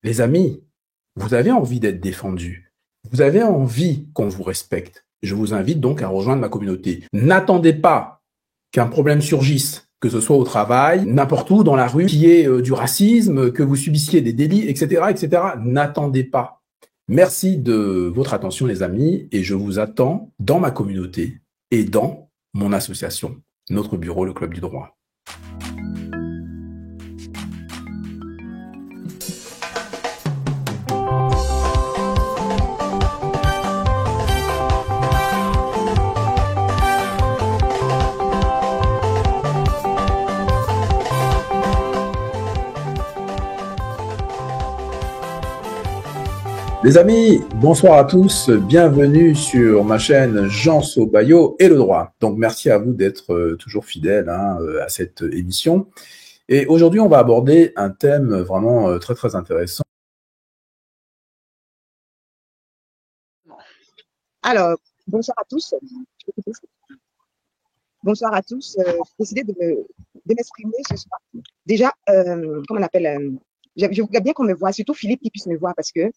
Les amis, vous avez envie d'être défendus. Vous avez envie qu'on vous respecte. Je vous invite donc à rejoindre ma communauté. N'attendez pas qu'un problème surgisse, que ce soit au travail, n'importe où dans la rue, qu'il y ait du racisme, que vous subissiez des délits, etc., etc. N'attendez pas. Merci de votre attention, les amis, et je vous attends dans ma communauté et dans mon association, notre bureau, le Club du Droit. Les amis, bonsoir à tous, bienvenue sur ma chaîne Jean Sobayo et le droit. Donc merci à vous d'être toujours fidèles à cette émission. Et aujourd'hui, on va aborder un thème vraiment très très intéressant. Alors, bonsoir à tous. Bonsoir à tous. J'ai décidé de m'exprimer ce soir. Déjà, comment on appelle, je voudrais bien qu'on me voit, surtout Philippe qui puisse me voir parce que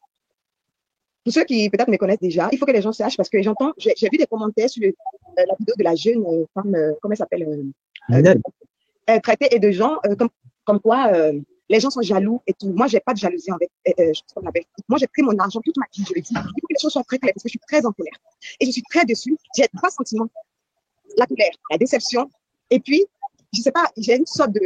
pour ceux qui peut-être me connaissent déjà, il faut que les gens sachent parce que j'ai vu des commentaires sur la vidéo de la jeune femme, comment elle s'appelle, traitée et de gens comme quoi les gens sont jaloux et tout. Moi, j'ai pas de jalousie avec, moi, j'ai pris mon argent toute ma vie, je le dis. Il faut que les choses soient très claires parce que je suis très en colère et je suis très déçue. J'ai trois sentiments. La colère, la déception et puis, je sais pas, j'ai une sorte de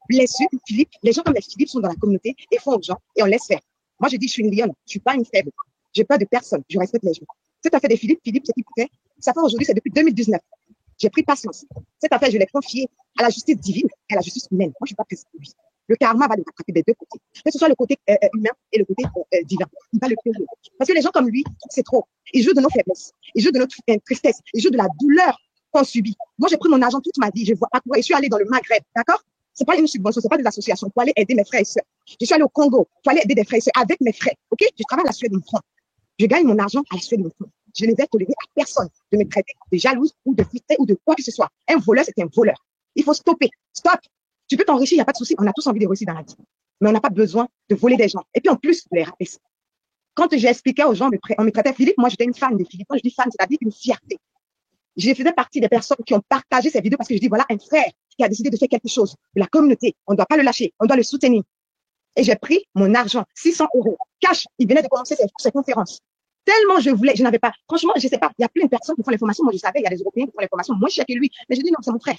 blessure. Philippe, les gens comme les Philippe sont dans la communauté et font aux gens et on laisse faire. Moi, je dis, je suis une lionne, je suis pas une faible. J'ai peur de personne, je respecte les gens. Cette affaire de Philippe, ce qu'il fait, ça fait aujourd'hui, c'est depuis 2019. J'ai pris patience. Cette affaire, je l'ai confiée à la justice divine et à la justice humaine. Moi, je ne suis pas pressée pour lui. Le karma va le rattraper des deux côtés. Que ce soit le côté humain et le côté divin. Il va le payer. Parce que les gens comme lui, c'est trop. Ils jouent de nos faiblesses. Ils jouent de notre tristesse. Ils jouent de la douleur qu'on subit. Moi, j'ai pris mon argent toute ma vie. Je vois pas pourquoi. Je suis allée dans le Maghreb. D'accord? C'est pas une subvention, c'est pas des associations. Pour aller aider mes frères et sœurs. Je suis allée au Congo. Pour aller aider des frères et sœurs avec mes frères. OK? Je travaille à la Suède de mon front. Je gagne mon argent à la suite de mon front. Je ne vais tolérer à personne de me traiter de jalouse ou de frustrée ou de quoi que ce soit. Un voleur, c'est un voleur. Il faut stopper. Stop. Tu peux t'enrichir, il n'y a pas de souci. On a tous envie de réussir dans la vie. Mais on n'a pas besoin de voler des gens. Et puis en plus, les rabaisser. Quand j'ai expliqué aux gens, on me traitait Philippe, moi j'étais une fan de Philippe. Quand je dis fan, c'est-à-dire une fierté. Je faisais partie des personnes qui ont partagé ces vidéos parce que je dis voilà un frère qui a décidé de faire quelque chose. De la communauté, on ne doit pas le lâcher, on doit le soutenir. Et j'ai pris mon argent, 600 euros, cash. Il venait de commencer ses conférences. Tellement je voulais, je n'avais pas. Franchement, je ne sais pas. Il y a plein de personnes qui font les formations. Moi, je savais, il y a des Européens qui font les formations moins chères que lui. Mais je dis non, c'est mon frère.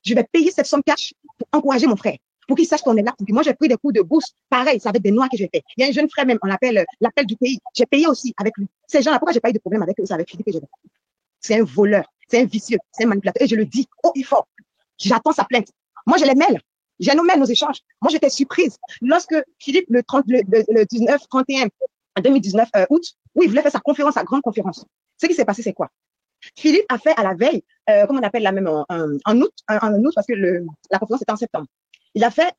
Je vais payer cette somme cash pour encourager mon frère, pour qu'il sache qu'on est là. Puis moi, j'ai pris des coups de bourse. Pareil, c'est avec des noirs que j'ai fait. Il y a un jeune frère même, on l'appelle l'appel du pays. J'ai payé aussi avec lui. Ces gens-là, pourquoi j'ai pas eu de problème avec eux? C'est avec Philippe que j'ai fait. C'est un voleur, c'est un vicieux, c'est un manipulateur. Et je le dis haut et fort. J'attends sa plainte. Moi, je les mêle. J'ai nos mails, nos échanges. Moi, j'étais surprise. Lorsque Philippe, le 19, 31, 2019 août, oui, il voulait faire sa conférence, sa grande conférence. Ce qui s'est passé, c'est quoi? Philippe a fait à la veille, comment on appelle la même, en août, parce que la conférence était en septembre. Il a fait,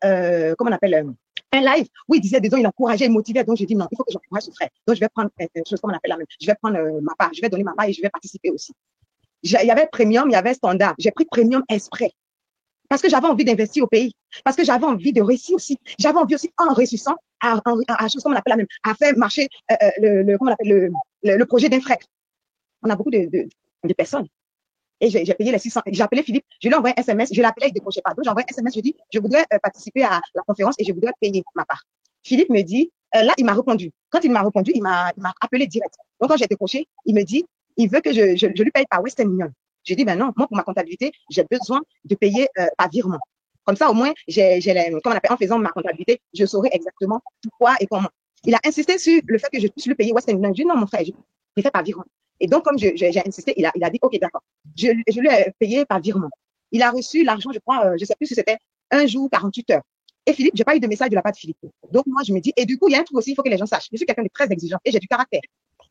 comment on appelle, un live où il disait, disons, il encourageait, il motivait. Donc, j'ai dit non, il faut que j'encourage ce frère. Donc, je vais prendre une chose, comment on appelle la même. Je vais prendre ma part, je vais donner ma part et je vais participer aussi. Il y avait premium, il y avait standard. J'ai pris premium exprès. Parce que j'avais envie d'investir au pays. Parce que j'avais envie de réussir aussi. J'avais envie aussi, en réussissant, à chose comme on appelle la même, à faire marcher comment on appelle, le projet d'un frère. On a beaucoup de personnes. Et j'ai payé les 600. J'ai appelé Philippe, je lui ai envoyé un SMS, je l'appelais, il ne décrochait pas. Donc j'ai envoyé un SMS, je dis, je voudrais participer à la conférence et je voudrais payer ma part. Philippe me dit, là, il m'a répondu. Quand il m'a répondu, il m'a appelé direct. Donc quand j'ai décroché, il me dit, il veut que je lui paye par Western Union. J'ai dit, ben non, moi, pour ma comptabilité, j'ai besoin de payer par virement. Comme ça, au moins, comme on appelle, en faisant ma comptabilité, je saurai exactement pourquoi et comment. Il a insisté sur le fait que je puisse lui payer Western Union. J'ai dit, non, mon frère, je préfère par virement. Et donc, comme j'ai insisté, il a dit, OK, d'accord. Je lui ai payé par virement. Il a reçu l'argent, je crois, je ne sais plus si c'était un jour, 48 heures. Et Philippe, je n'ai pas eu de message de la part de Philippe. Donc, moi, je me dis, et du coup, il y a un truc aussi, il faut que les gens sachent. Je suis quelqu'un de très exigeant et j'ai du caractère.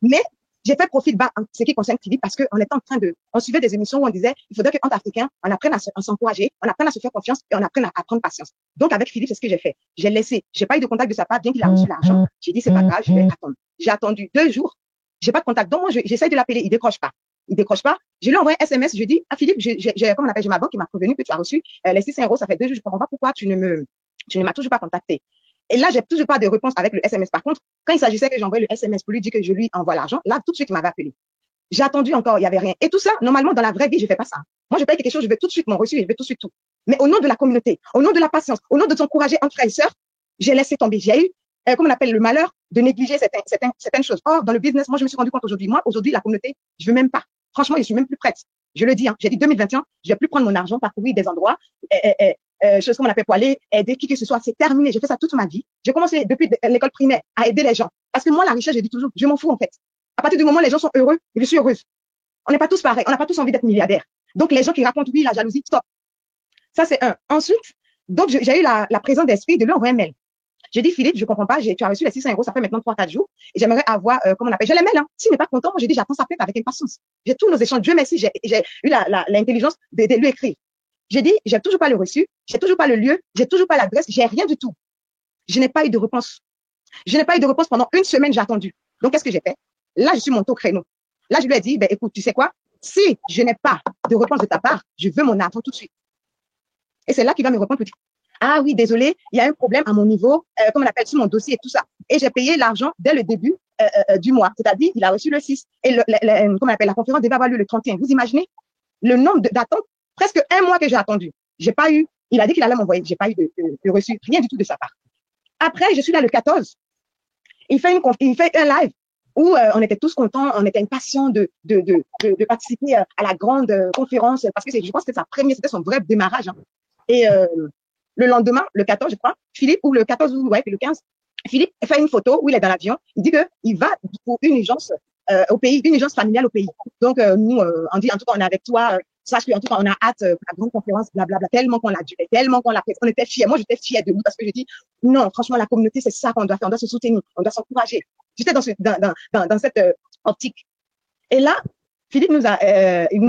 Mais j'ai fait profil bas en ce qui concerne Philippe parce qu'on était en train on suivait des émissions où on disait, il faudrait qu'entre Africains, on apprenne à s'encourager, on apprenne à se faire confiance et on apprenne à prendre patience. Donc, avec Philippe, c'est ce que j'ai fait. J'ai laissé, j'ai pas eu de contact de sa part, bien qu'il a reçu l'argent. J'ai dit, c'est pas grave, je vais attendre. J'ai attendu 2 jours. J'ai pas de contact. Donc, moi, j'essaie de l'appeler. Il décroche pas. Il décroche pas. Je lui envoie un SMS. Je dis, ah, Philippe, comment on appelle, j'ai ma banque qui m'a prévenu que tu as reçu les 600 euros. Ça fait 2 jours. Je comprends pas pourquoi tu ne m'as toujours pas contacté. Et là, j'ai toujours pas de réponse avec le SMS. Par contre, quand il s'agissait que j'envoie le SMS pour lui dire que je lui envoie l'argent, là, tout de suite, il m'avait appelé. J'ai attendu encore, il y avait rien. Et tout ça, normalement, dans la vraie vie, je fais pas ça. Moi, je paye quelque chose, je veux tout de suite mon reçu et je veux tout de suite tout. Mais au nom de la communauté, au nom de la patience, au nom de t'encourager entre frères et sœurs, j'ai laissé tomber. J'ai eu, comment on appelle, le malheur de négliger certaines choses. Or, dans le business, moi, je me suis rendu compte aujourd'hui. Moi, aujourd'hui, la communauté, je veux même pas. Franchement, je suis même plus prête. Je le dis, hein. J'ai dit 2021, je vais plus prendre mon argent, parcourir des endroits, choses comme on appelle pour aller aider qui que ce soit. C'est terminé. J'ai fait ça toute ma vie. J'ai commencé depuis l'école primaire à aider les gens. Parce que moi, la richesse, je dis toujours, je m'en fous, en fait. À partir du moment où les gens sont heureux, je suis heureuse. On n'est pas tous pareils. On n'a pas tous envie d'être milliardaires. Donc, les gens qui racontent, oui, la jalousie, stop. Ça, c'est un. Ensuite, donc, j'ai eu la présence d'esprit de lui envoyer un mail. J'ai dit, Philippe, je comprends pas, tu as reçu les 600 €, ça fait maintenant 3-4 jours, et j'aimerais avoir, comment on appelle, j'ai les mails, hein. S'il n'est pas content, moi, j'ai dit, j'attends sa plainte avec impatience. J'ai tous nos échanges. Dieu merci, j'ai eu l'intelligence de lui écrire. J'ai dit, j'ai toujours pas le reçu, j'ai toujours pas le lieu, j'ai toujours pas l'adresse, j'ai rien du tout. Je n'ai pas eu de réponse. Je n'ai pas eu de réponse pendant une semaine, j'ai attendu. Donc, qu'est-ce que j'ai fait? Là, je suis monté au créneau. Là, je lui ai dit, ben, écoute, tu sais quoi? Si je n'ai pas de réponse de ta part, je veux mon argent tout de suite. Et c'est là qu'il va me répondre, ah oui, désolé, il y a un problème à mon niveau, comme on appelle sur mon dossier et tout ça. Et j'ai payé l'argent dès le début du mois. C'est-à-dire, il a reçu le 6. Et comme on appelle, la conférence devait avoir lieu le 31. Vous imaginez le nombre d'attentes? Presque un mois que j'ai attendu. J'ai pas eu, il a dit qu'il allait m'envoyer. J'ai pas eu de reçu, rien du tout de sa part. Après, je suis là le 14. Il fait un live où on était tous contents, on était impatients de participer à la grande conférence parce que je pense que c'était son vrai démarrage. Hein. Et le lendemain, le 14, je crois, Philippe, ou le 14 ou ouais, le 15, Philippe fait une photo où il est dans l'avion. Il dit qu'il va pour une urgence au pays, une urgence familiale au pays. Donc, nous, on dit, en tout cas, on est avec toi. Sache qu'en tout cas, on a hâte pour la grande conférence, blablabla, tellement qu'on l'a dû, tellement qu'on l'a fait. On était fiers. Moi, j'étais fière de nous parce que je dis, non, franchement, la communauté, c'est ça qu'on doit faire. On doit se soutenir, on doit s'encourager. J'étais dans cette optique. Et là, Philippe nous a,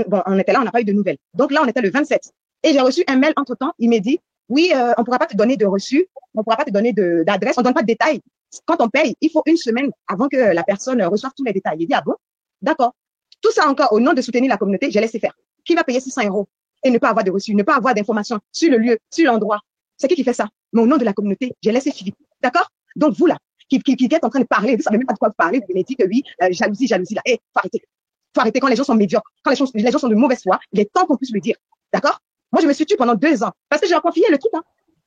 bon, on était là, on n'a pas eu de nouvelles. Donc là, on était le 27. Et j'ai reçu un mail entre-temps. Il m'a dit, oui, on ne pourra pas te donner de reçu, on ne pourra pas te donner d'adresse, on ne donne pas de détails. Quand on paye, il faut une semaine avant que la personne reçoive tous les détails. Il dit, ah bon? D'accord. Tout ça encore, au nom de soutenir la communauté, j'ai laissé faire. Qui va payer 600 € et ne pas avoir de reçu, ne pas avoir d'informations sur le lieu, sur l'endroit? C'est qui fait ça? Mais au nom de la communauté, j'ai laissé Philippe. D'accord? Donc vous là, qui êtes en train de parler, vous ne savez même pas de quoi vous parlez, vous venez dire que oui, jalousie là. Eh, faut arrêter. Faut arrêter quand les gens sont médiocres, quand les gens sont de mauvaise foi, il est temps qu'on puisse le dire. D'accord? Moi, je me suis tue pendant 2 ans. Parce que j'ai confié le truc, hein.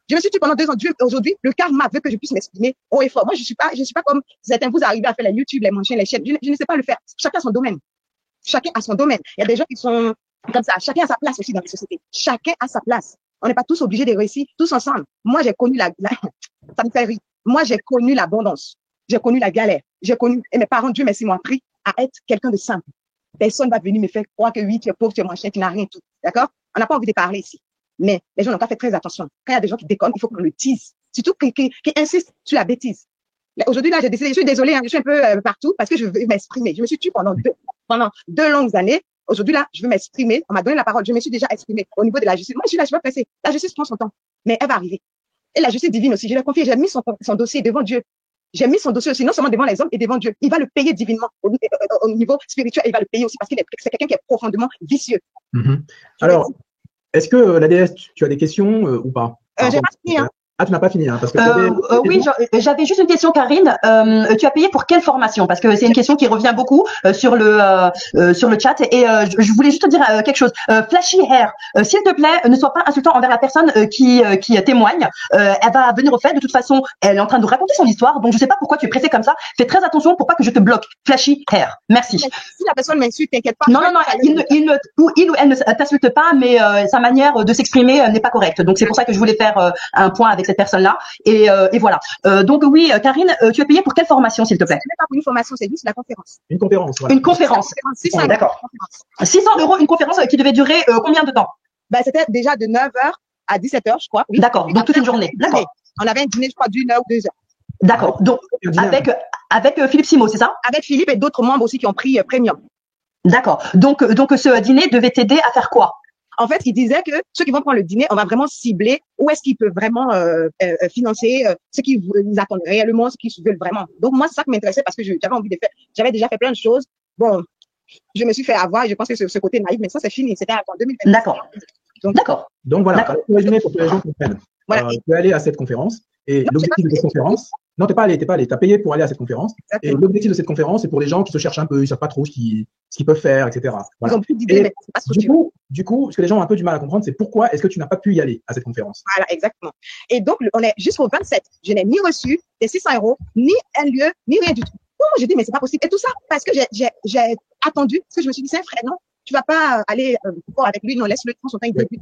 Je me suis tue pendant 2 ans. Dieu, aujourd'hui, le karma veut que je puisse m'exprimer haut et fort. Moi, je suis pas comme certains, vous arrivez à faire les YouTube, les manchins, les chaînes. Je ne sais pas le faire. Chacun a son domaine. Chacun a son domaine. Il y a des gens qui sont comme ça. Chacun a sa place aussi dans la société. Chacun a sa place. On n'est pas tous obligés de réussir tous ensemble. Moi, j'ai connu ça me fait rire. Moi, j'ai connu l'abondance. J'ai connu la galère. Et mes parents, Dieu merci, m'ont appris à être quelqu'un de simple. Personne va venir me faire croire que oui, tu es pauvre, tu es machin, tu n'as rien tout. D'accord? On n'a pas envie de parler ici. Mais les gens n'ont pas fait très attention. Quand il y a des gens qui déconnent, il faut qu'on le dise. Surtout qui insistent sur la bêtise. Aujourd'hui, là, j'ai décidé, je suis désolée, hein, je suis un peu partout parce que je veux m'exprimer. Je me suis tue pendant deux longues années. Aujourd'hui, là, je veux m'exprimer. On m'a donné la parole. Je me suis déjà exprimée au niveau de la justice. Moi, je suis là, je vais presser. La justice prend son temps. Mais elle va arriver. Et la justice divine aussi, je l'ai confié. J'ai mis son dossier devant Dieu. J'ai mis son dossier aussi, non seulement devant les hommes et devant Dieu. Il va le payer divinement. Au niveau spirituel, il va le payer aussi parce que c'est quelqu'un qui est profondément vicieux. Alors, est-ce que la déesse, tu as des questions ou pas? J'ai pas fini, hein. Ah, tu n'as pas fini, hein, parce que oui, j'avais juste une question, Karine. Tu as payé pour quelle formation? Parce que c'est une question qui revient beaucoup sur le chat. Et je voulais juste te dire quelque chose. Flashy Hair, s'il te plaît, ne sois pas insultant envers la personne qui témoigne. Elle va venir au fait. De toute façon, elle est en train de raconter son histoire. Donc, je sais pas pourquoi tu es pressé comme ça. Fais très attention pour pas que je te bloque. Flashy Hair. Merci. Si la personne m'insulte, t'inquiète pas. Non, il ou elle ne t'insulte pas, mais sa manière de s'exprimer n'est pas correcte. Donc, c'est pour ça que je voulais faire un point avec cette personne-là. Et voilà. Donc oui, Karine, tu es payée pour quelle formation, s'il te plaît? Ce n'est pas pour une formation, c'est juste la conférence. Une conférence, voilà. Une conférence. 600 €. D'accord. 600 €, une conférence qui devait durer combien de temps? C'était déjà de 9 h à 17 h, je crois. Oui. D'accord. Donc toute une journée. D'accord. On avait un dîner, je crois, d'1 h ou 2 h. D'accord. Donc avec Philippe Simo, c'est ça? Avec Philippe et d'autres membres aussi qui ont pris premium. D'accord. Donc ce dîner devait t'aider à faire quoi? En fait, il disait que ceux qui vont prendre le dîner, on va vraiment cibler où est-ce qu'ils peuvent vraiment financer ce qu'ils nous attendent réellement, ce qu'ils veulent vraiment. Donc moi, c'est ça qui m'intéressait parce que j'avais envie de faire. J'avais déjà fait plein de choses. Bon, je me suis fait avoir. Je pense que ce côté naïf, mais ça c'est fini. C'était en 2020. D'accord. D'accord. Donc voilà. Pour résumer, pour que les gens comprennent. Voilà. Tu es allé à cette conférence et Non, l'objectif de cette conférence, non, t'es pas allé, t'as payé pour aller à cette conférence. Exactement. Et l'objectif de cette conférence, c'est pour les gens qui se cherchent un peu, ils savent pas trop ce qu'ils peuvent faire, etc. Ils Voilà. ont plus d'idées, mais c'est pas structuré. Du coup, ce que les gens ont un peu du mal à comprendre, c'est pourquoi est-ce que tu n'as pas pu y aller à cette conférence? Voilà, exactement. Et donc, on est jusqu'au 27. Je n'ai ni reçu des 600 €, ni un lieu, ni rien du tout. Donc, j'ai dit, mais c'est pas possible. Et tout ça, parce que j'ai attendu, parce que je me suis dit, c'est un frère, non? Tu vas pas aller avec lui, non, laisse-le prendre son temps, il débute.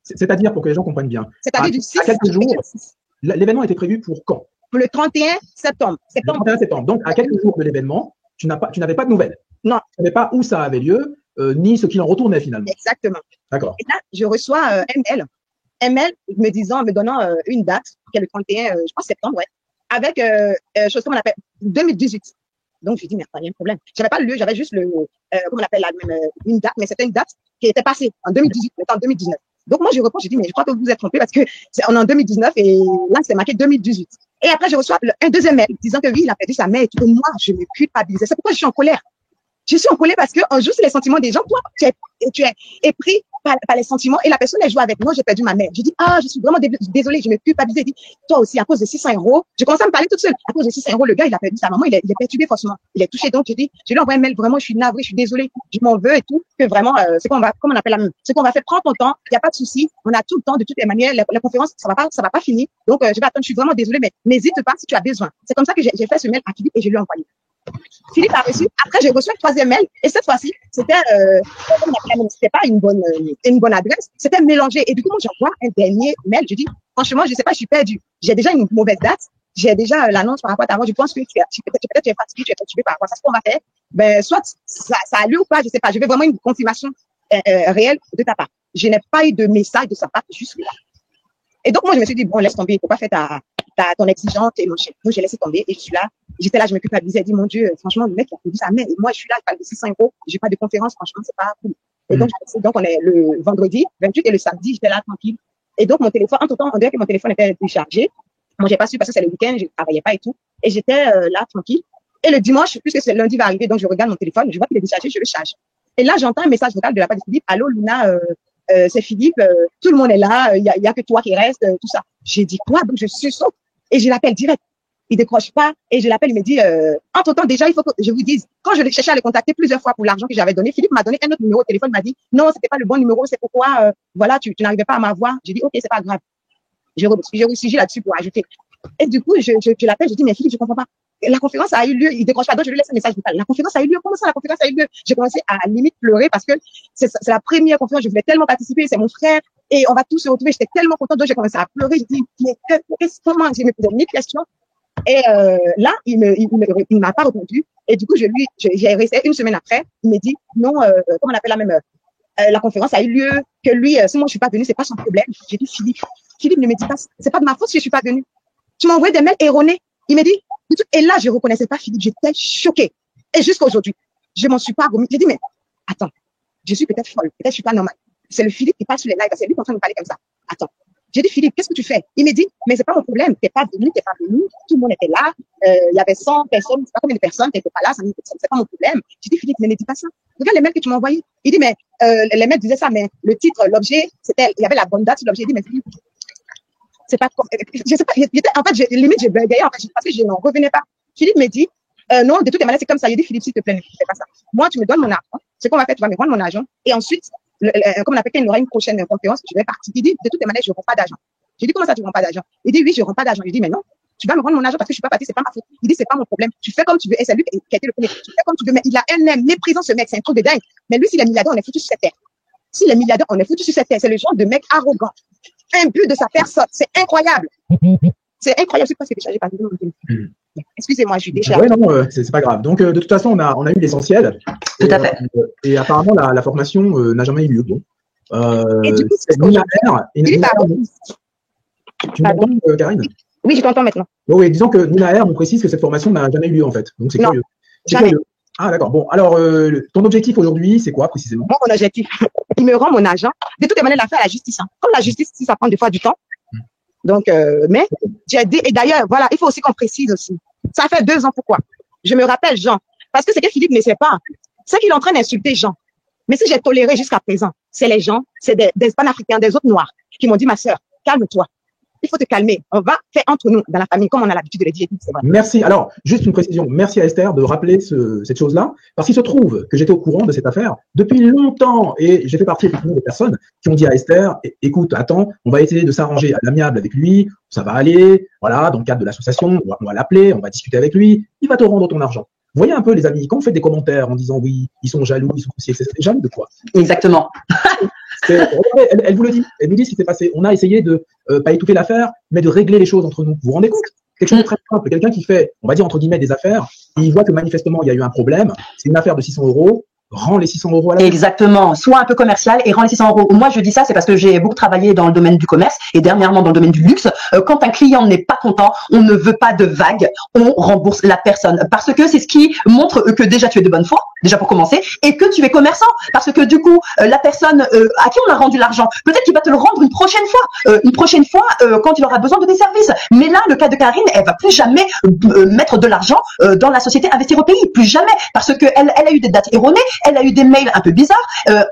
C'est-à-dire, pour que les gens comprennent bien. C'est-à-dire du 6 à quelques jours, l'événement était prévu pour quand? Pour le 31 septembre. Le 31 septembre. Donc, à quelques jours de l'événement, tu n'avais pas de nouvelles. Non. Tu n'avais pas où ça avait lieu, ni ce qu'il en retournait finalement. Exactement. D'accord. Et là, je reçois un mail me donnant une date, qui est le 31, je pense septembre, ouais, avec chose qu'on appelle 2018. Donc, je dis, mais il y a un problème. J'avais pas le lieu, j'avais juste comment on appelle une date, mais c'était une date qui était passée en 2018, mais en 2019. Donc, moi, je réponds, je dis, mais je crois que vous vous êtes trompé parce que on est en 2019 et là, c'est marqué 2018. Et après, je reçois un deuxième mail disant que oui, il a perdu sa mère et tout. Et moi, je me culpabilise. C'est pourquoi je suis en colère. Je suis en colère parce qu'on joue sur les sentiments des gens. Toi, tu es pris par les sentiments et la personne, elle joue avec moi. J'ai perdu ma mère. Je dis, je suis vraiment désolée. Je me culpabilise. Je dis, toi aussi, à cause de 600 €. Je commence à me parler toute seule. À cause de 600 €, le gars, il a perdu sa maman. Il est perturbé, forcément. Il est touché. Donc, je lui ai envoyé un mail. Vraiment, je suis navrée. Je suis désolée. Je m'en veux et tout. Que vraiment, c'est qu'on va, comme on appelle la même. C'est qu'on va faire prendre ton temps. Il n'y a pas de souci. On a tout le temps. De toutes les manières, la conférence, ça va pas finir. Donc, je vais attendre. Je suis vraiment désolée, mais n'hésite pas si tu as besoin. C'est comme ça que j'ai fait ce mail à Philippe et je lui ai envoyé. Philippe a reçu. Après, j'ai reçu un troisième mail. Et cette fois-ci, c'était pas une bonne adresse. C'était mélangé. Et du coup, moi, j'envoie un dernier mail. Je dis, franchement, je sais pas, je suis perdue. J'ai déjà une mauvaise date. J'ai déjà l'annonce par rapport à ta mort. Je pense que peut-être tu es fatigué, tu es fatigué par rapport à ça. Ce qu'on va faire, ben, soit ça a lieu ou pas, je sais pas. Je veux vraiment une confirmation réelle de ta part. Je n'ai pas eu de message de sa part jusque-là. Et donc, moi, je me suis dit, bon, laisse tomber. Il faut pas faire ton exigente et mon chef. Donc, j'ai laissé tomber et je suis là. J'étais là, je me culpabilisais. J'ai dit, mon Dieu, franchement, le mec, il a perdu sa mère. Et moi, je suis là, je parle de 600 €. J'ai pas de conférence. Franchement, c'est pas cool. Et donc, on est le vendredi 28 et le samedi, j'étais là tranquille. Et donc, mon téléphone, entre-temps, on dirait que mon téléphone était déchargé. Moi, j'ai pas su parce que c'est le week-end, je travaillais pas et tout. Et j'étais là tranquille. Et le dimanche, puisque c'est lundi va arriver, donc je regarde mon téléphone, je vois qu'il est déchargé, je le charge. Et là, j'entends un message vocal de la part de Philippe. Allô, Luna, c'est Philippe, tout le monde est là, il y a que toi qui reste, tout ça. J'ai dit quoi? Donc, je sursaute et je l'appelle direct. Il décroche pas et je l'appelle, il me dit, entre-temps, déjà, il faut que je vous dise, quand je l'ai cherché à le contacter plusieurs fois pour l'argent que j'avais donné, Philippe m'a donné un autre numéro de téléphone, il m'a dit, non, c'était pas le bon numéro, c'est pourquoi, voilà, tu n'arrivais pas à m'avoir. J'ai dit, ok, c'est pas grave. J'ai ressurgi là-dessus pour ajouter. Et du coup, je l'appelle, je dis, mais Philippe, je comprends pas. La conférence a eu lieu, il décroche pas, donc je lui laisse un message vocal. La conférence a eu lieu, comment ça, la conférence a eu lieu? J'ai commencé à limite pleurer parce que c'est la première conférence, je voulais tellement participer, c'est mon frère, et on va tous se retrouver, j'étais tellement contente, donc j'ai commencé à pleurer, je dis, comment, j'ai me posé 1000 questions. Et là, il m'a pas répondu. Et du coup, j'ai resté une semaine après. Il me dit non, comment on appelle la même la conférence a eu lieu. Que lui, si moi je suis pas venue, c'est pas son problème. J'ai dit Philippe ne me dit pas, c'est pas de ma faute si je suis pas venue. Tu m'as envoyé des mails erronés. Il me dit et là je reconnaissais pas Philippe. J'étais choquée. Et jusqu'à aujourd'hui, je m'en suis pas remis. J'ai dit mais attends, je suis peut-être folle, peut-être je suis pas normale. C'est le Philippe qui passe sur les lives, c'est lui qui est en train de me parler comme ça. Attends. J'ai dit, Philippe, qu'est-ce que tu fais? Il me dit, mais c'est pas mon problème. T'es pas venu. Tout le monde était là. Il y avait 100 personnes. Je sais pas combien de personnes. T'étais pas là. C'est pas mon problème. J'ai dit, Philippe, ne me dis pas ça. Regarde les mails que tu m'as envoyés. Il dit, mais, les mails disaient ça, mais le titre, l'objet, il y avait la bonne date sur l'objet. Il dit, mais Philippe, c'est pas, je sais pas, en fait, limite, j'ai bégayé, en fait, parce que je n'en revenais pas. Philippe me dit, non, de toutes les manières, c'est comme ça. Il dit, Philippe, s'il te plaît, ne fais pas ça. Moi, tu me donnes mon argent. Ce qu'on va faire, tu vas me rendre mon argent. Et ensuite, comme on appelle, il y aura une prochaine conférence, je vais partir. Il dit, de toutes les manières, je ne rends pas d'argent. J'ai dit, comment ça, tu ne rends pas d'argent? Il dit, oui, je ne rends pas d'argent. Je dis, mais non, tu vas me rendre mon argent parce que je ne suis pas partie, c'est pas ma faute. Il dit, c'est pas mon problème. Tu fais comme tu veux. Et c'est lui qui a été le premier. Tu fais comme tu veux. Mais il a un aime méprisant, ce mec. C'est un truc de dingue. Mais lui, s'il est milliardaire, on est foutu sur cette terre. S'il est milliardaire, on est foutu sur cette terre. C'est le genre de mec arrogant. Imbu de sa personne. C'est incroyable. C'est incroyable. Je sais pas si c'est déchargé par le excusez-moi, je suis déchargée. Oui, non, c'est pas grave. Donc, de toute façon, on a eu l'essentiel. Tout à fait. Et apparemment, la formation n'a jamais eu lieu. Bon. Et du coup, c'est tu m'entends, Karine? Oui, je t'entends maintenant. Oui, disons que Nina R nous précise que cette formation n'a jamais eu lieu, en fait. Donc, c'est curieux. Jamais. Ah, d'accord. Bon, alors, ton objectif aujourd'hui, c'est quoi, précisément? Mon objectif, il me rend mon argent. De toute manière, l'affaire à la justice. Hein. Comme la justice, ça prend des fois du temps. Donc, mais j'ai dit, et d'ailleurs, voilà, il faut aussi qu'on précise aussi. Ça fait 2 ans, pourquoi? Je me rappelle Jean. Parce que c'est que Philippe ne sait pas. C'est qu'il est en train d'insulter Jean. Mais si j'ai toléré jusqu'à présent, c'est les gens, c'est des panafricains, des autres noirs, qui m'ont dit, ma sœur, calme-toi. Il faut te calmer. On va faire entre nous, dans la famille, comme on a l'habitude de le dire. C'est vrai. Merci. Alors, juste une précision. Merci à Esther de rappeler cette chose-là, parce qu'il se trouve que j'étais au courant de cette affaire depuis longtemps et j'ai fait partie effectivement des personnes qui ont dit à Esther, écoute, attends, on va essayer de s'arranger à l'amiable avec lui, ça va aller, voilà, dans le cadre de l'association, on va l'appeler, on va discuter avec lui, il va te rendre ton argent. Vous voyez un peu, les amis, quand on fait des commentaires en disant oui, ils sont jaloux, ils sont aussi, c'est jaloux de quoi? Exactement. Regardez, elle vous le dit. Elle vous dit ce qui s'est passé. On a essayé de pas étouffer l'affaire, mais de régler les choses entre nous. Vous vous rendez compte? Quelque chose de très simple. Quelqu'un qui fait, on va dire entre guillemets, des affaires, et il voit que manifestement il y a eu un problème. C'est une affaire de 600 €. Rends les 600 € à la Exactement. Sois un peu commercial et rends les 600 €. Moi, je dis ça, c'est parce que j'ai beaucoup travaillé dans le domaine du commerce et dernièrement dans le domaine du luxe. Quand un client n'est pas content, on ne veut pas de vagues, on rembourse la personne parce que c'est ce qui montre que déjà tu es de bonne foi, déjà pour commencer, et que tu es commerçant parce que du coup, la personne à qui on a rendu l'argent, peut-être qu'il va te le rendre une prochaine fois quand il aura besoin de tes services. Mais là, le cas de Karine, elle va plus jamais mettre de l'argent dans la société Investir au Pays, plus jamais, parce que elle a eu des dates erronées. Elle a eu des mails un peu bizarres.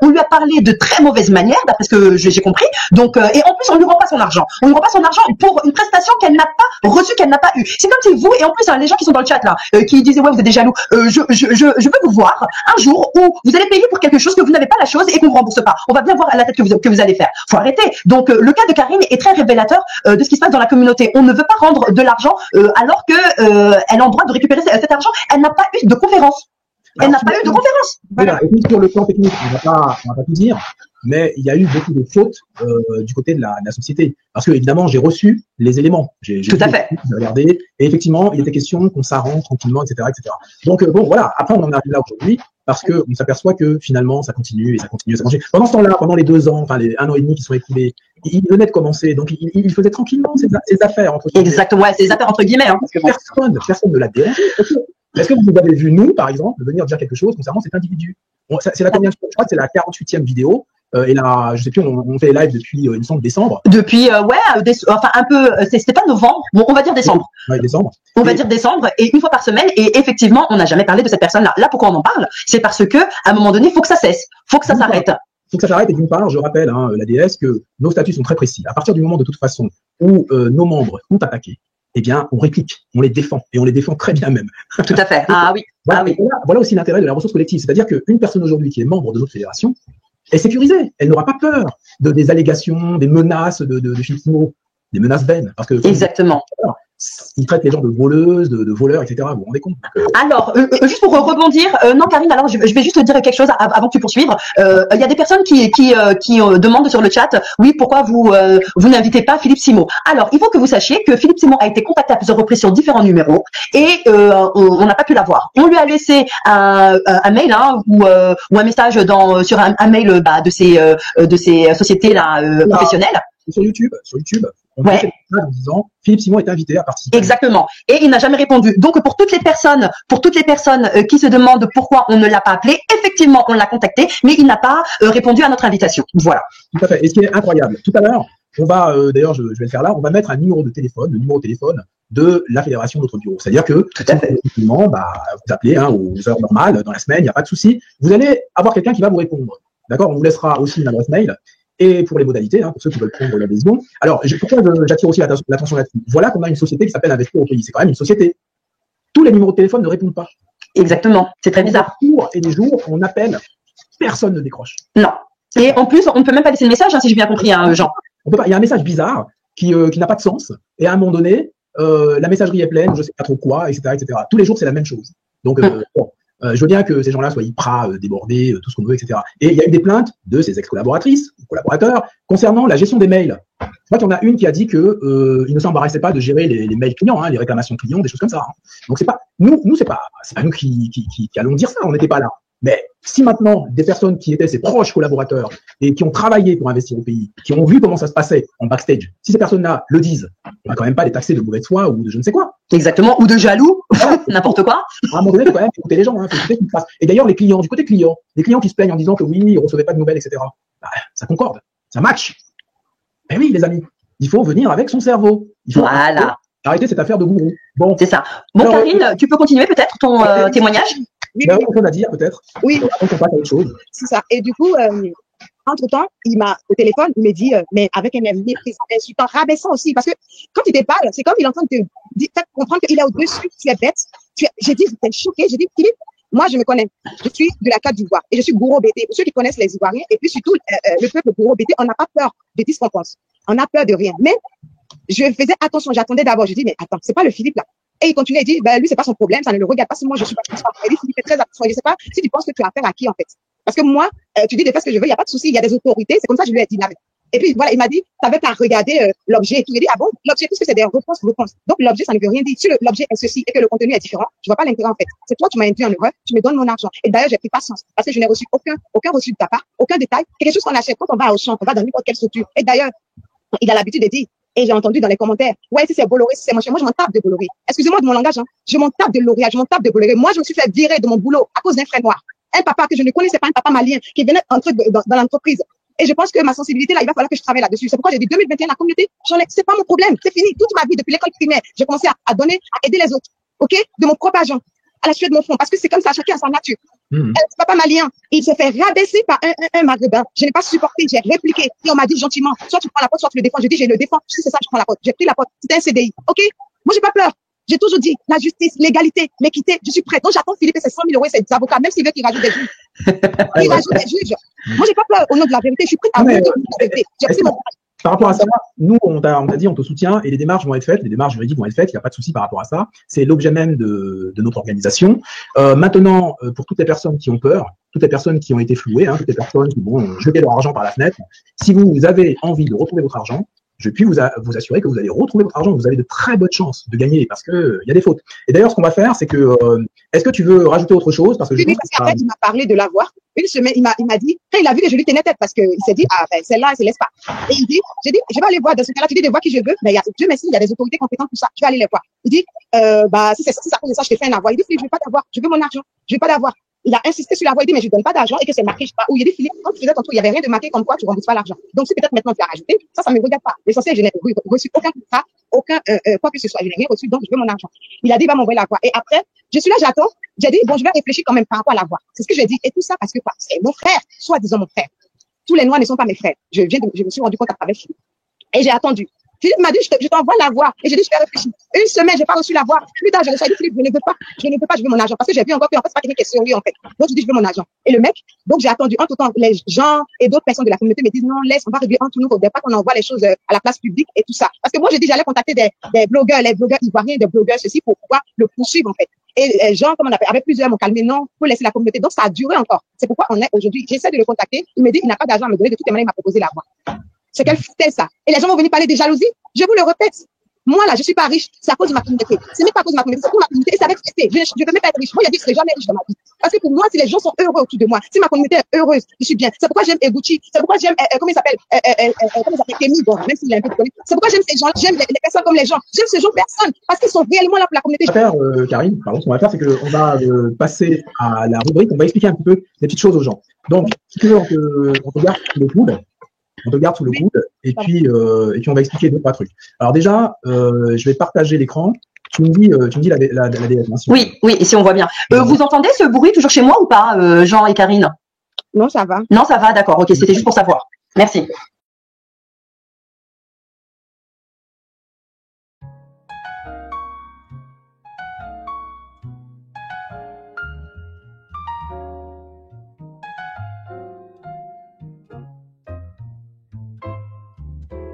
On lui a parlé de très mauvaise manière, d'après ce que j'ai compris. Donc, et en plus, on lui rend pas son argent. On lui rend pas son argent pour une prestation qu'elle n'a pas reçue, qu'elle n'a pas eue. C'est comme si vous, et en plus, les gens qui sont dans le chat là, qui disaient ouais, vous êtes des jaloux. Je veux vous voir un jour où vous allez payer pour quelque chose que vous n'avez pas la chose et qu'on vous rembourse pas. On va bien voir à la tête que vous allez faire. Faut arrêter. Donc, le cas de Karine est très révélateur de ce qui se passe dans la communauté. On ne veut pas rendre de l'argent alors que elle a le droit de récupérer cet argent. Elle n'a pas eu de conférence. Elle n'a pas eu de conférence. Voilà. Et puis sur le plan technique, on va pas tout dire, mais il y a eu beaucoup de fautes du côté de la société. Parce que évidemment, j'ai reçu les éléments. Tout à fait. J'ai regardé, et effectivement, il était question qu'on s'arrange tranquillement, etc., etc. Donc bon, voilà. Après, on en arrive là aujourd'hui parce que on s'aperçoit que finalement, ça continue et ça continue, ça continue. Pendant ce temps-là, pendant les 2 ans, enfin les 1 an et demi qui sont écoulés, il venait de commencer, donc il faisait tranquillement ses affaires entre guillemets. Exactement, ouais, ses affaires entre guillemets. Hein, parce que personne ne l'a dérangé. Est-ce que vous avez vu, nous, par exemple, venir dire quelque chose concernant cet individu? C'est la combien? Je crois que c'est la 48e vidéo. Et là, je sais plus, on fait les lives depuis, il me semble, décembre. Depuis, enfin un peu, c'était pas novembre, bon, on va dire décembre. Ouais, décembre. On va dire décembre, et une fois par semaine, et effectivement, on n'a jamais parlé de cette personne-là. Là, pourquoi on en parle? C'est parce que, à un moment donné, il faut que ça cesse, faut que ça s'arrête. Faut que ça s'arrête, et d'une part, je rappelle, la DS, que nos statuts sont très précis. À partir du moment, de toute façon, où nos membres ont attaqué, eh bien, on réplique, on les défend, et on les défend très bien même. Tout à fait. Ah oui. Voilà, ah oui. Voilà aussi l'intérêt de la ressource collective. C'est-à-dire qu'une personne aujourd'hui qui est membre de notre fédération est sécurisée. Elle n'aura pas peur des allégations, des menaces de Philippe Simon, des menaces vaines. Parce que, exactement. Il traite les gens de voleuses, de voleurs, etc. Vous vous rendez compte? Alors, juste pour rebondir, non Karine, alors je vais juste te dire quelque chose avant que tu poursuives. Il y a des personnes qui demandent sur le chat, oui, pourquoi vous n'invitez pas Philippe Simon? Alors, il faut que vous sachiez que Philippe Simon a été contacté à plusieurs reprises sur différents numéros et on n'a pas pu l'avoir. On lui a laissé un mail ou un message sur un mail de ces sociétés là professionnelles. Sur YouTube, on ouais. fait en disant Philippe Simon est invité à participer. Exactement. Et il n'a jamais répondu. Donc pour toutes les personnes qui se demandent pourquoi on ne l'a pas appelé, effectivement on l'a contacté, mais il n'a pas répondu à notre invitation. Voilà. Tout à fait. Et ce qui est incroyable, tout à l'heure, on va d'ailleurs je vais le faire là, on va mettre un numéro de téléphone, le numéro de téléphone de la fédération de notre bureau. C'est-à-dire que tout à fait. Effectivement, vous appelez aux heures normales dans la semaine, il n'y a pas de souci. Vous allez avoir quelqu'un qui va vous répondre. D'accord? On vous laissera aussi une adresse mail. Et pour les modalités, pour ceux qui veulent prendre l'adhésion. Alors, pourquoi j'attire aussi l'attention là-dessus? Voilà qu'on a une société qui s'appelle Investir au Pays. C'est quand même une société. Tous les numéros de téléphone ne répondent pas. Exactement. C'est très bizarre. Et les jours, on appelle, personne ne décroche. Non. Et en plus, on ne peut même pas laisser le message, si j'ai bien compris, Jean. On peut pas. Il y a un message bizarre qui n'a pas de sens. Et à un moment donné, la messagerie est pleine, je sais pas trop quoi, etc., etc. Tous les jours, c'est la même chose. Donc, bon. Je veux bien que ces gens-là soient hyper débordés, tout ce qu'on veut, etc. Et il y a eu des plaintes de ces ex-collaboratrices, collaborateurs, concernant la gestion des mails. Je crois qu'il y en a une qui a dit que il ne s'embarrassait pas de gérer les mails clients, les réclamations clients, des choses comme ça. Donc c'est pas nous, c'est pas nous qui allons dire ça. On n'était pas là. Mais si maintenant des personnes qui étaient ses proches collaborateurs et qui ont travaillé pour Investir au Pays, qui ont vu comment ça se passait en backstage, si ces personnes-là le disent, on va quand même pas les taxer de mauvaise foi ou de je ne sais quoi. Exactement, ou de jaloux, n'importe quoi. À un moment donné, il faut quand même écouter les gens, faut écouter ce qui se passe. Et d'ailleurs, les clients, du côté client, les clients qui se plaignent en disant que oui, ils recevaient pas de nouvelles, etc. Ça concorde, ça match. Mais oui, les amis, il faut venir avec son cerveau. Il faut arrêter cette affaire de gourou. Bon, c'est ça. Bon, alors, Karine, tu peux continuer peut-être ton témoignage? Oui, autre chose à dire peut-être. Oui. On passe à autre chose. C'est ça. Et du coup, Entre-temps, il m'a, au téléphone, il me dit, mais avec un air méprisant, insultant, rabaissant aussi, parce que quand il te parle, c'est comme il est en train de te faire comprendre qu'il est au-dessus, tu es bête. J'ai dit, j'étais choquée, j'ai dit, Philippe, moi, je me connais. Je suis de la Côte d'Ivoire et je suis Gouro-Bété. Pour ceux qui connaissent les Ivoiriens, et puis surtout le peuple Gouro-Bété, on n'a pas peur de dire ce qu'on pense. On n'a peur de rien. Mais je faisais attention, j'attendais d'abord. Je dis, mais attends, c'est pas le Philippe là. Et il continuait, il dit, ben lui, c'est pas son problème, ça ne le regarde pas si moi je suis pas. Il dit, Philippe, fais très attention. Je sais pas si tu penses que tu as affaire à qui en fait. Parce que moi, tu dis de faire ce que je veux, il n'y a pas de souci, il y a des autorités, c'est comme ça que je lui ai dit. Et puis voilà, il m'a dit, t'avais qu'à regarder l'objet et tout. J'ai dit, ah bon, l'objet, puisque c'est des réponses. Donc l'objet, ça ne veut rien dire. Si l'objet est ceci et que le contenu est différent, je vois pas l'intérêt en fait. C'est toi, tu m'as induit en erreur, tu me donnes mon argent. Et d'ailleurs, j'ai pris patience parce que je n'ai reçu aucun reçu de ta part, aucun détail, quelque chose qu'on achète quand on va au champ, on va dans n'importe quelle structure. Et d'ailleurs, il a l'habitude de dire, et j'ai entendu dans les commentaires, ouais, si c'est Bolloré, si c'est moi je m'en tape de Bolloré. Excusez-moi de mon langage, hein. Je m'en tape de L'Oréal, je m'en tape de Bolloré. Moi, je me suis fait virer de mon boulot à cause d'un frère noir. Un papa que je ne connaissais pas, un papa malien, qui venait entrer dans l'entreprise. Et je pense que ma sensibilité, là, il va falloir que je travaille là-dessus. C'est pourquoi j'ai dit 2021, la communauté, c'est pas mon problème. C'est fini. Toute ma vie, depuis l'école primaire, j'ai commencé à donner, à aider les autres. OK? De mon propre argent. À la suite de mon front. Parce que c'est comme ça, chacun a sa nature. Papa malien, il s'est fait rabaisser par un maghrébin. Je n'ai pas supporté, j'ai répliqué. Et on m'a dit gentiment, soit tu prends la porte, soit tu le défends. Je dis, je le défends. Si c'est ça, je prends la porte. J'ai pris la porte. C'était un CDI. OK? Moi, j'ai pas peur. J'ai toujours dit la justice, l'égalité, l'équité. Je suis prête. Donc, j'attends Philippe et ses 100 000 € et ses avocats, même s'il veut qu'il rajoute des juges. Il rajoute des juges. Moi, j'ai pas peur au nom de la vérité. Je suis prête à vous dire la vérité. J'ai pris mon Par rapport à ça, nous, on t'a dit, on te soutient et les démarches vont être faites, les démarches juridiques vont être faites, il n'y a pas de souci par rapport à ça. C'est l'objet même de notre organisation. Maintenant, pour toutes les personnes qui ont peur, toutes les personnes qui ont été flouées, toutes les personnes qui vont jeter leur argent par la fenêtre, si vous avez envie de retrouver votre argent, je puis vous assurer que vous allez retrouver votre argent. Vous avez de très bonnes chances de gagner parce que il y a des fautes. Et d'ailleurs, ce qu'on va faire, c'est que est-ce que tu veux rajouter autre chose parce que oui, parce qu'après, il m'a parlé de l'avoir. Une semaine, il m'a dit, quand il a vu que je lui tenais tête parce qu'il s'est dit, ah, ben, celle-là, elle se laisse pas. Et il dit, j'ai dit, je vais aller voir dans ce cas-là, tu dis de voir qui je veux. Mais Dieu merci, il y a des autorités compétentes pour ça. Je vais aller les voir. Il dit, si c'est ça, je te fais un avoir. Il dit, Philippe, je veux pas t'avoir. Je veux mon argent. Je veux pas d'avoir. Il a insisté sur l'avoir. Il dit, mais je donne pas d'argent et que c'est marqué, je sais pas où. Il dit, Philippe, quand tu faisais ton tour, il y avait rien de marqué comme quoi tu rembourses pas l'argent. Donc, si peut-être maintenant tu as rajouté, ça me regarde pas. L'essentiel, je n'ai reçu aucun contrat, aucun, quoi que ce soit. Je n'ai rien reçu, donc je veux mon argent. Il a dit, il va m'envoyer l'avoir. Et après, je suis là, j'attends. J'ai dit, bon, je vais réfléchir quand même par rapport à l'avoir. C'est ce que j'ai dit. Et tout ça parce que quoi? C'est mon frère, soi-disant mon frère. Tous les noirs ne sont pas mes frères. Je me suis rendu compte à travers Philippe. Et j'ai attendu. Philippe m'a dit, je t'envoie l'avoir. Et j'ai dit, je vais réfléchir. Une semaine, j'ai pas reçu l'avoir. Plus tard, j'ai dit, Philippe, je ne veux pas, je veux mon argent. Parce que j'ai vu encore que, en fait, c'est pas quelqu'un qui est sérieux, en fait. Donc, je dis, je veux mon argent. Et le mec, donc, j'ai attendu. Entre temps, les gens et d'autres personnes de la communauté me disent, non, laisse, on va régler entre nous. Faudrait pas qu'on envoie les choses à la place publique et tout ça. Parce que moi, j'ai dit, j'allais contacter des blogueurs, les blogueurs ivoiriens, des blogueurs, ceci, pour pouvoir le poursuivre, en fait. Et les gens, comme on appelle, avec plusieurs m'ont calmé, non, faut laisser la communauté. Donc, ça a duré encore. C'est pourquoi on est aujourd'hui. J'essaie de le contacter. Il me dit, il n'a pas d'argent à me donner. De toutes les manières, il m'a proposé l'avoir. C'est quelle foutaise, ça. Et les gens vont venir parler de jalousie. Je vous le répète. Moi, là, je suis pas riche. C'est à cause de ma communauté. C'est même pas à cause de ma communauté. C'est pour ma communauté. Et c'est avec fierté. Je ne veux même pas être riche. Moi, il a dit que je serai jamais riche dans ma vie. Parce que pour moi, si les gens sont heureux autour de moi, si ma communauté est heureuse, je suis bien. C'est pourquoi j'aime Eguchi. C'est pourquoi j'aime, comment il s'appelle, Kémy, bon, même s'il est un peu connu. C'est pourquoi j'aime ces gens. J'aime les personnes comme les gens. J'aime ce genre de personnes. Parce qu'ils sont réellement là pour la communauté. Ce qu'on va faire, Karine, pardon, ce qu'on va faire, c'est qu'on va passer à la rubrique. On va expliquer un petit peu des petites choses aux gens. Donc, si tu veux, on te garde sous le coude. On te garde sous le coude et puis on va expliquer deux, trois trucs. Alors déjà, je vais partager l'écran. Tu me dis la délégation. Oui, et si on voit bien. Vous entendez ce bruit toujours chez moi ou pas, Jean et Karine? Non, ça va. Non, ça va, d'accord. Ok, c'était juste pour savoir. Merci.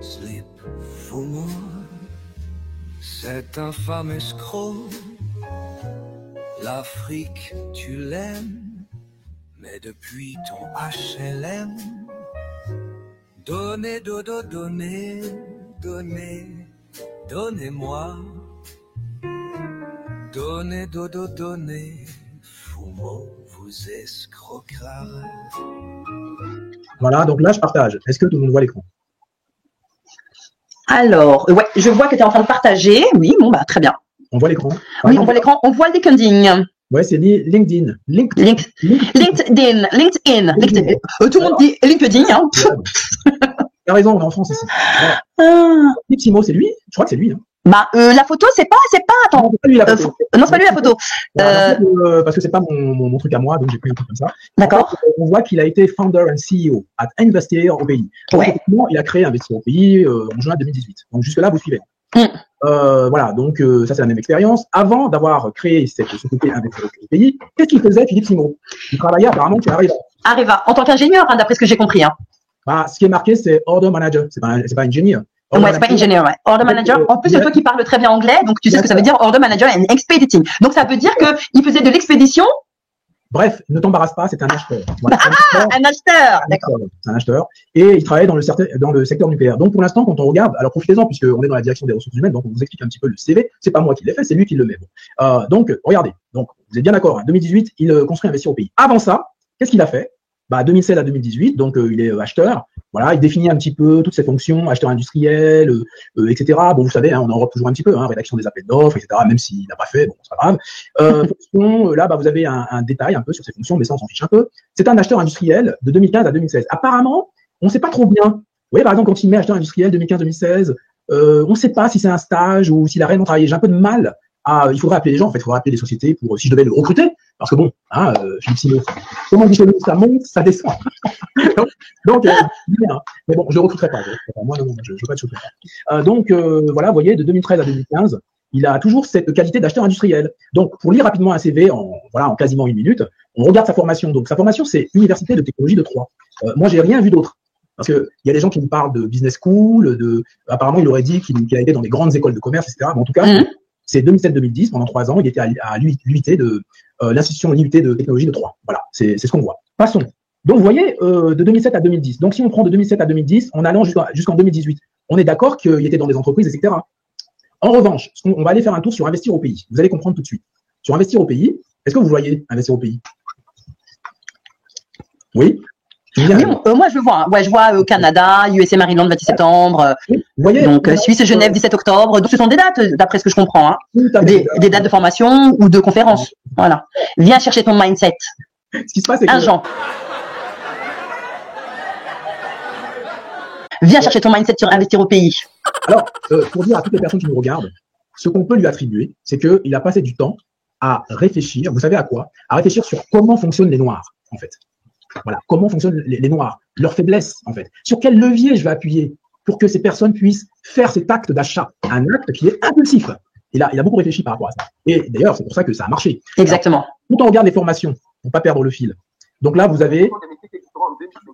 Slip Fumo, cet infâme escroc. L'Afrique, tu l'aimes, mais depuis ton HLM, donnez, dodo, donnez, donnez-moi. Donnez, dodo, donnez, Fumo vous escroquera. Voilà, donc là, je partage. Est-ce que tout le monde voit l'écran? Alors, ouais, je vois que tu es en train de partager. Oui, bon, bah, très bien. On voit l'écran. Oui, on voit l'écran. On voit le LinkedIn. Ouais, c'est LinkedIn. LinkedIn. Tout le monde dit LinkedIn. Hein. Tu as raison, on est en France ici. Voilà. Philippe Simo, c'est lui? Je crois que c'est lui. Hein. La photo, c'est pas, attends. Non, c'est pas lui la photo. Non, c'est pas lui la photo. Voilà, parce que c'est pas mon truc à moi, donc j'ai pris un truc comme ça. D'accord. En fait, on voit qu'il a été founder and CEO at Investir au pays. Donc, Ouais. effectivement, il a créé Investir au pays en juin 2018. Donc jusque-là, vous suivez. Voilà, donc ça c'est la même expérience. Avant d'avoir créé cette société Investir au pays, qu'est-ce qu'il faisait Philippe Simon? Il travaillait apparemment chez Arriva. Arriva, en tant qu'ingénieur, hein, d'après ce que j'ai compris. Hein. Ce qui est marqué, c'est Order Manager. C'est pas ingénieur. Ouais, c'est pas ingénieur, ouais. Order manager. En plus, c'est toi qui parles très bien anglais, donc tu sais ce que ça veut dire order manager and expediting. Donc ça veut dire qu'il faisait de l'expédition. Bref, ne t'embarrasse pas, c'est un acheteur. Voilà, un acheteur, d'accord. C'est un acheteur. Et il travaille dans le secteur nucléaire. Donc pour l'instant, quand on regarde, alors profitez-en, puisqu'on est dans la direction des ressources humaines, donc on vous explique un petit peu le CV. C'est pas moi qui l'ai fait, c'est lui qui le met. Bon. Donc, regardez. Donc, vous êtes bien d'accord, hein, 2018, il construit Investir au pays. Avant ça, qu'est-ce qu'il a fait? 2016 à 2018, donc il est acheteur. Voilà, il définit un petit peu toutes ses fonctions, acheteur industriel, etc. Bon, vous savez, hein, on en Europe toujours un petit peu, hein, rédaction des appels d'offres, etc. Même s'il n'a pas fait, bon, c'est pas grave. Fonction, là, vous avez un détail un peu sur ses fonctions, mais ça, on s'en fiche un peu. C'est un acheteur industriel de 2015 à 2016. Apparemment, on ne sait pas trop bien. Vous voyez, par exemple, quand il met acheteur industriel 2015-2016, on ne sait pas si c'est un stage ou s'il a réellement travaillé. J'ai un peu de mal. Il faudrait appeler les gens, en fait, il faudrait appeler les sociétés pour, si je devais le recruter, parce que bon, hein, Philippe Simon, comment on dit chez nous, ça monte, ça descend. donc mais bon, je ne recruterai pas. Moi, non, je ne veux pas de sous-traitant. Donc, voilà, vous voyez, de 2013 à 2015, il a toujours cette qualité d'acheteur industriel. Donc, pour lire rapidement un CV en quasiment 1 minute, on regarde sa formation. Donc, sa formation, c'est Université de technologie de Troyes. Moi, j'ai rien vu d'autre. Parce que il y a des gens qui me parlent de business school, apparemment, il aurait dit qu'il a été dans des grandes écoles de commerce, etc. Mais en tout cas, c'est 2007-2010, pendant 3 ans, il était à l'UIT de l'institution l'IUT de technologie de Troyes. Voilà, c'est ce qu'on voit. Passons. Donc, vous voyez, de 2007 à 2010. Donc, si on prend de 2007 à 2010, en allant jusqu'en 2018, on est d'accord qu'il était dans des entreprises, etc. En revanche, on va aller faire un tour sur Investir au pays. Vous allez comprendre tout de suite. Sur Investir au pays, est-ce que vous voyez Investir au pays? Oui. Moi, je vois. Ouais, je vois Canada, USA Maryland, 26 septembre. Vous voyez, donc, Suisse et Genève, 17 octobre. Donc, ce sont des dates, d'après ce que je comprends. Hein. Des dates de formation ou de conférence. Voilà. Viens chercher ton mindset. Ce qui se passe, c'est que... Jean. Viens chercher ton mindset sur Investir au pays. Alors, pour dire à toutes les personnes qui nous regardent, ce qu'on peut lui attribuer, c'est qu'il a passé du temps à réfléchir. Vous savez à quoi? À réfléchir sur comment fonctionnent les Noirs, en fait. Voilà, comment fonctionnent les Noirs, leurs faiblesses, en fait. Sur quel levier je vais appuyer pour que ces personnes puissent faire cet acte d'achat, un acte qui est impulsif. Il a beaucoup réfléchi par rapport à ça. Et d'ailleurs, c'est pour ça que ça a marché. Exactement. Alors, quand on regarde les formations, pour pas perdre le fil. Donc là, vous avez...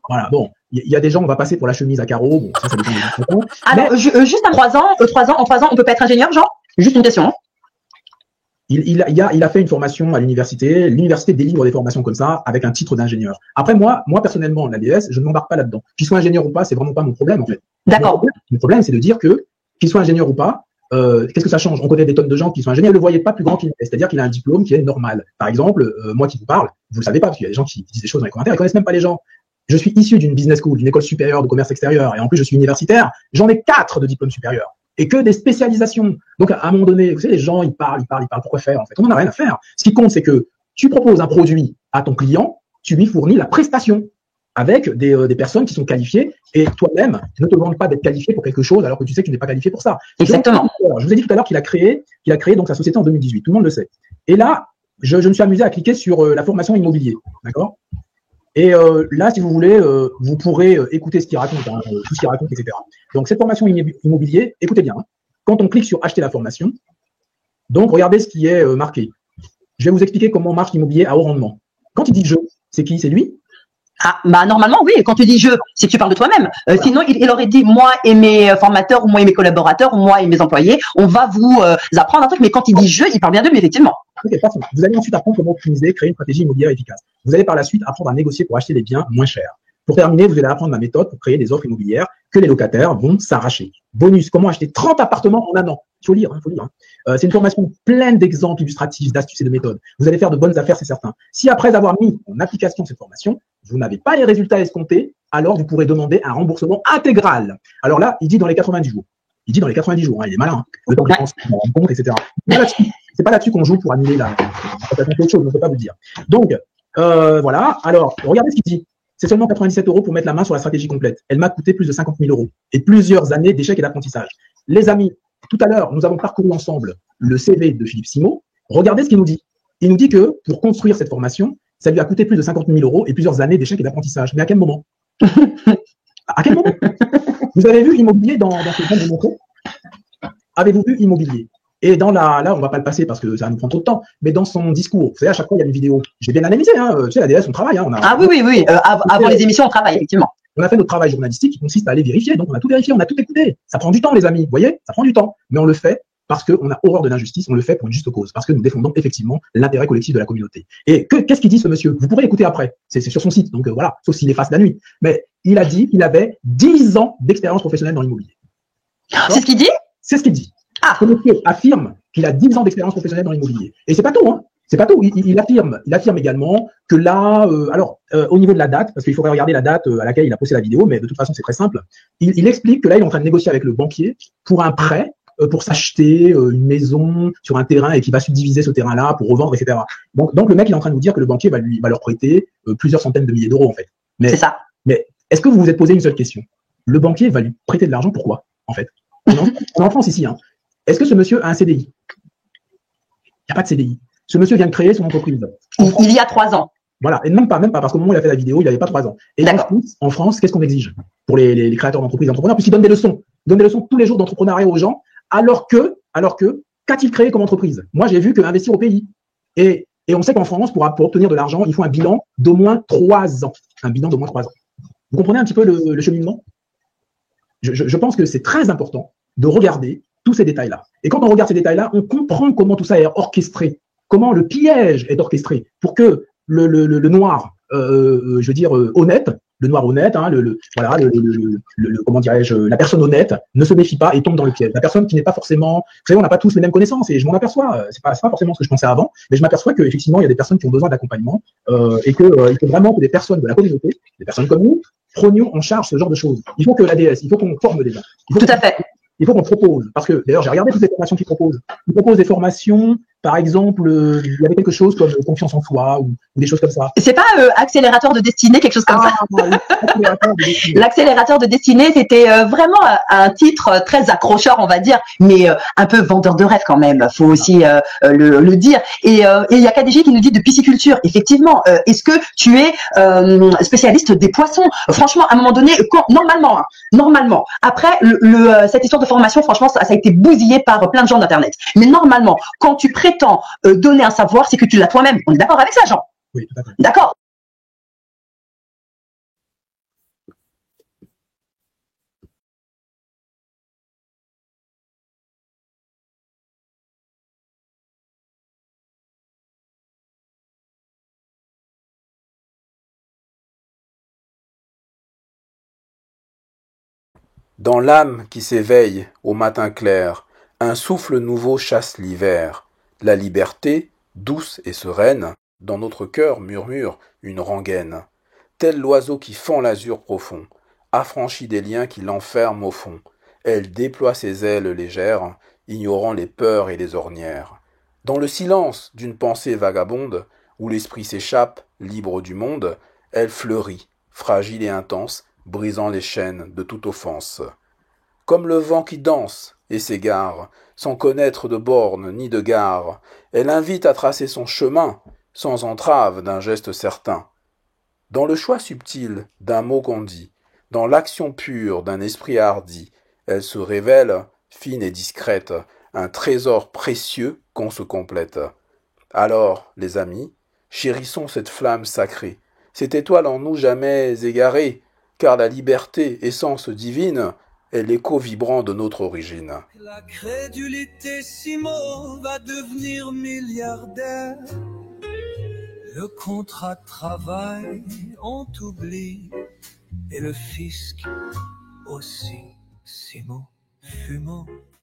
Voilà, bon, il y a des gens, on va passer pour la chemise à carreaux. Bon, ça dépend des gens. Alors, juste à 3 ans, en 3 ans, on peut pas être ingénieur, Jean? Juste une question. Il a fait une formation à l'université. L'université délivre des formations comme ça avec un titre d'ingénieur. Après, moi personnellement, l'ABS, je ne m'embarque pas là-dedans. Qu'il soit ingénieur ou pas, c'est vraiment pas mon problème, en fait. D'accord. Mon problème, c'est de dire que, qu'il soit ingénieur ou pas, qu'est-ce que ça change? On connaît des tonnes de gens qui sont ingénieurs, ne le voyez pas plus grand qu'il est. C'est-à-dire qu'il a un diplôme qui est normal. Par exemple, moi qui vous parle, vous le savez pas, parce qu'il y a des gens qui disent des choses dans les commentaires, ils connaissent même pas les gens. Je suis issu d'une business school, d'une école supérieure de commerce extérieur, et en plus je suis universitaire. J'en ai 4 de diplômes supérieurs. Et que des spécialisations. Donc, à un moment donné, vous savez, les gens, ils parlent. Pourquoi faire, en fait? On n'en a rien à faire. Ce qui compte, c'est que tu proposes un produit à ton client, tu lui fournis la prestation avec des personnes qui sont qualifiées, et toi-même, ne te demandes pas d'être qualifié pour quelque chose alors que tu sais que tu n'es pas qualifié pour ça. Exactement. Donc, je vous ai dit tout à l'heure qu'il a créé donc sa société en 2018. Tout le monde le sait. Et là, je me suis amusé à cliquer sur la formation immobilier. D'accord? Et là, si vous voulez, vous pourrez écouter ce qu'il raconte, hein, tout ce qu'il raconte, etc. Donc, cette formation immobilier, écoutez bien, hein, quand on clique sur acheter la formation, donc regardez ce qui est marqué. Je vais vous expliquer comment marche l'immobilier à haut rendement. Quand il dit je, c'est qui? C'est lui? Normalement, oui. Quand tu dis je, c'est que tu parles de toi-même. Sinon, il aurait dit moi et mes formateurs, ou moi et mes collaborateurs, ou moi et mes employés, on va vous apprendre un truc. Mais quand il dit je, il parle bien de lui, effectivement. Ok, parfait. Vous allez ensuite apprendre comment optimiser, créer une stratégie immobilière efficace. Vous allez par la suite apprendre à négocier pour acheter des biens moins chers. Pour terminer, vous allez apprendre la méthode pour créer des offres immobilières que les locataires vont s'arracher. Bonus, comment acheter 30 appartements en un an. Il faut lire, hein, faut lire. Hein. C'est une formation pleine d'exemples illustratifs, d'astuces et de méthodes. Vous allez faire de bonnes affaires, c'est certain. Si après avoir mis en application cette formation, vous n'avez pas les résultats escomptés, alors vous pourrez demander un remboursement intégral. Alors là, il dit dans les 90 jours. Il dit dans les 90 jours, hein, il est malin. Hein. Le temps que je pense, on rend compte, etc. C'est pas là-dessus qu'on joue pour annuler la... Ça peut être autre chose, mais je ne peux pas vous le dire. Donc, voilà. Alors, regardez ce qu'il dit. C'est seulement 97 € pour mettre la main sur la stratégie complète. Elle m'a coûté plus de 50 000 € et plusieurs années d'échecs et d'apprentissage. Les amis, Tout à l'heure, nous avons parcouru ensemble le CV de Philippe Simot. Regardez ce qu'il nous dit. Il nous dit que pour construire cette formation, ça lui a coûté plus de 50 000 € et plusieurs années d'échecs et d'apprentissage. Mais à quel moment? À quel moment? Vous avez vu Immobilier dans ce film de Montreux? Avez-vous vu Immobilier? Et là, on va pas le passer parce que ça nous prend trop de temps, mais dans son discours, vous savez, à chaque fois, il y a une vidéo. J'ai bien analysé, hein. Tu sais, la DS, on travaille, hein. Oui. Avant les émissions, on travaille, effectivement. On a fait notre travail journalistique qui consiste à aller vérifier. Donc, on a tout vérifié, on a tout écouté. Ça prend du temps, les amis. Vous voyez? Ça prend du temps. Mais on le fait parce qu'on a horreur de l'injustice. On le fait pour une juste cause. Parce que nous défendons effectivement l'intérêt collectif de la communauté. Et qu'est-ce qu'il dit, ce monsieur? Vous pourrez l'écouter après. C'est sur son site. Donc, voilà. Sauf s'il efface la nuit. Mais il a dit qu'il avait 10 ans d'expérience professionnelle dans l'immobilier. C'est ce qu'il dit? C'est ce qu'il dit. Ce monsieur affirme qu'il a 10 ans d'expérience professionnelle dans l'immobilier. Et c'est pas tout, hein. C'est pas tout. Il affirme également que là, au niveau de la date, parce qu'il faudrait regarder la date à laquelle il a posté la vidéo, mais de toute façon, c'est très simple. Il explique que là, il est en train de négocier avec le banquier pour un prêt, pour s'acheter une maison sur un terrain et qu'il va subdiviser ce terrain-là pour revendre, etc. Donc le mec, il est en train de nous dire que le banquier va leur prêter plusieurs centaines de milliers d'euros, en fait. C'est ça. Mais est-ce que vous vous êtes posé une seule question? Le banquier va lui prêter de l'argent, pourquoi, en fait? On est en France ici, hein. Est-ce que ce monsieur a un CDI? Il n'y a pas de CDI. Ce monsieur vient de créer son entreprise. Il y a 3 ans. Voilà, et même pas, parce qu'au moment où il a fait la vidéo, il n'avait pas 3 ans. Et en France, qu'est-ce qu'on exige pour les créateurs d'entreprises, entrepreneurs? Puisqu'ils donnent des leçons. Ils donnent des leçons tous les jours d'entrepreneuriat aux gens, alors que, qu'a-t-il créé comme entreprise? Moi, j'ai vu que investir au pays. Et on sait qu'en France, pour obtenir de l'argent, il faut un bilan d'au moins 3 ans. Un bilan d'au moins 3 ans. Vous comprenez un petit peu le cheminement? Je pense que c'est très important de regarder tous ces détails-là. Et quand on regarde ces détails-là, on comprend comment tout ça est orchestré, comment le piège est orchestré pour que le noir, je veux dire honnête, le noir honnête, hein, comment dirais-je, la personne honnête ne se méfie pas et tombe dans le piège. La personne qui n'est pas forcément, vous savez, on n'a pas tous les mêmes connaissances et je m'en aperçois. C'est pas forcément ce que je pensais avant, mais je m'aperçois qu'effectivement il y a des personnes qui ont besoin d'accompagnement et que il faut vraiment que des personnes de la communauté, des personnes comme nous, prenions en charge ce genre de choses. Il faut que l'ADS, il faut qu'on forme des gens. Tout à fait. Il faut qu'on propose, parce que d'ailleurs j'ai regardé toutes les formations qu'ils proposent. Ils proposent des formations, par exemple, il y avait quelque chose comme confiance en soi ou des choses comme ça. C'est pas accélérateur de destinée, quelque chose comme ça. Oui, l'accélérateur de destinée, c'était vraiment un titre très accrocheur, on va dire, mais un peu vendeur de rêve quand même. Faut aussi le dire. Et il y a KDG qui nous dit de pisciculture. Effectivement, est-ce que tu es spécialiste des poissons? Franchement, à un moment donné, normalement, après cette histoire de formation, franchement, ça a été bousillé par plein de gens d'internet. Mais normalement, quand tu prétends donner un savoir, c'est que tu l'as toi-même. On est d'accord avec ça, Jean? Oui, tout à fait. D'accord. Dans l'âme qui s'éveille au matin clair, un souffle nouveau chasse l'hiver. La liberté, douce et sereine, dans notre cœur murmure une rengaine. Tel l'oiseau qui fend l'azur profond, affranchi des liens qui l'enferment au fond, elle déploie ses ailes légères, ignorant les peurs et les ornières. Dans le silence d'une pensée vagabonde, où l'esprit s'échappe, libre du monde, elle fleurit, fragile et intense, brisant les chaînes de toute offense. Comme le vent qui danse et s'égare, sans connaître de bornes ni de gare, elle invite à tracer son chemin, sans entrave d'un geste certain. Dans le choix subtil d'un mot qu'on dit, dans l'action pure d'un esprit hardi, elle se révèle, fine et discrète, un trésor précieux qu'on se complète. Alors, les amis, chérissons cette flamme sacrée, cette étoile en nous jamais égarée, car la liberté, essence divine, est l'écho vibrant de notre origine. La crédulité Simon va devenir milliardaire. Le contrat de travail, on t'oublie. Et le fisc aussi, Simon, fumant.